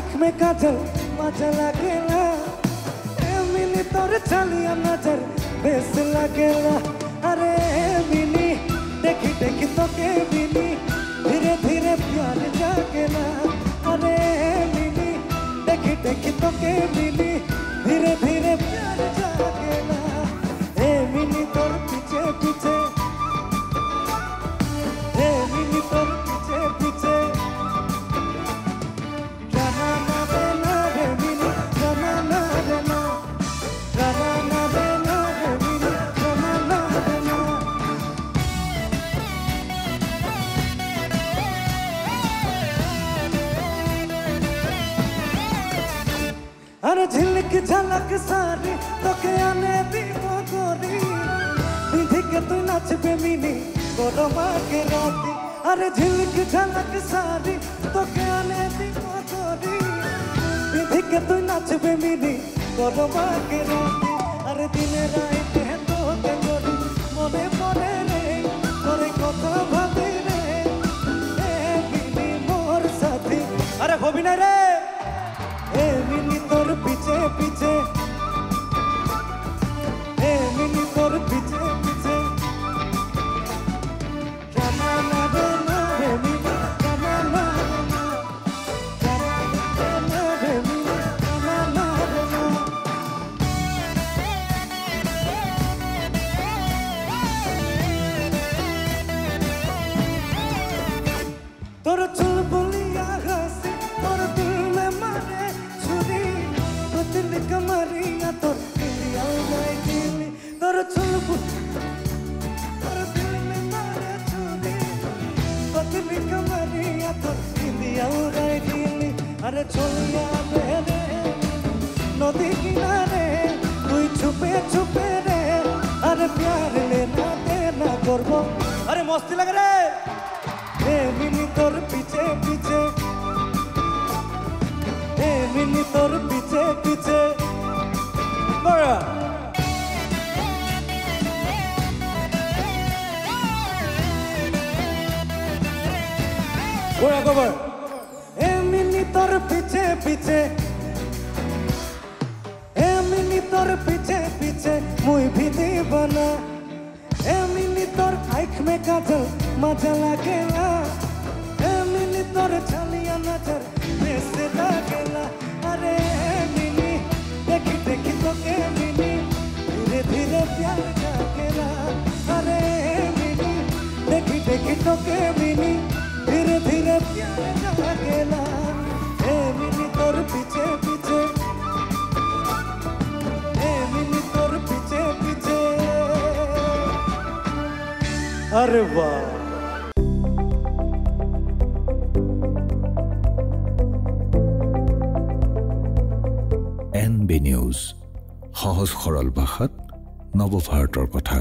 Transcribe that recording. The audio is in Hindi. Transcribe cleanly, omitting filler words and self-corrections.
आँख में काजल मजा लागेला मिनी तोर चलिया नजर बेस लागेला अरे मिनी देखी देखी तो के मिनी धीरे धीरे प्यार जागेला अरे मिनी देखी देखी तो के मिनी धीरे धीरे प्यार जागेला ए मिनी तोर पीछे पीछे ए मिनी तोर पीछे पीछे जाना ना रे ना रे मिनी जाना ना रे ना जाना ना रे ना रे मिनी जाना ना रे ना अरे झिलक झलक सारी तो के आने दी वो गोरी बिंदी के तू नाचबे मिनी गोरमा के राती अरे झिलक झलक सारी तो के आने दी वो गोरी बिंदी के तू नाचबे मिनी गोरमा के राती अरे दिन रात है तो के गोरी मने मने रे तोरे कथा भाबी रे ए मिनी मोर साथी अरे भोबी ना रे ए मिनी तोर पीछे पीछे ए मिनी तोर पीछे पीछे जाना ना रे ना रे मिनी जाना ना रे ना जाना ना रे मिनी जाना ना रे ना तोर चुलबुलिया हंसी तोर दिल में मारे कमरिया तोर इंडिया उड़ाई दिली तोर चुलबुल तोर दिल में मारे छुरी पतली कमरिया तोर इंडिया उड़ाई दिली अरे चलिया मेरे नदी किनारे तुई छुपे छुपे रे अरे प्यार लेना देना करबो अरे मस्ती लग रे ए मिनी तोर पीछे पीछे ए मिनी तोर पीछे पीछे Bora Bora go bora ए मिनी तोर पीछे पीछे ए मिनी तोर पीछे पीछे मुई भी दीवाना ए मिनी तोर आँख में काजल मजा लागेला ए मिनी तोर चलिया नजर बेस लागेला अरे मिनी देखी देखी तो के मिनी धीरे धीरे प्यार जागेला अरे मिनी देखी देखी तो के मिनी धीरे धीरे प्यार जागेला ए मिनी तोर पीछे पीछे ए मिनी तोर पीछे पीछे अरे वाह NB News সহজ সৰল ভাষাত নৱভাৰতৰ কথা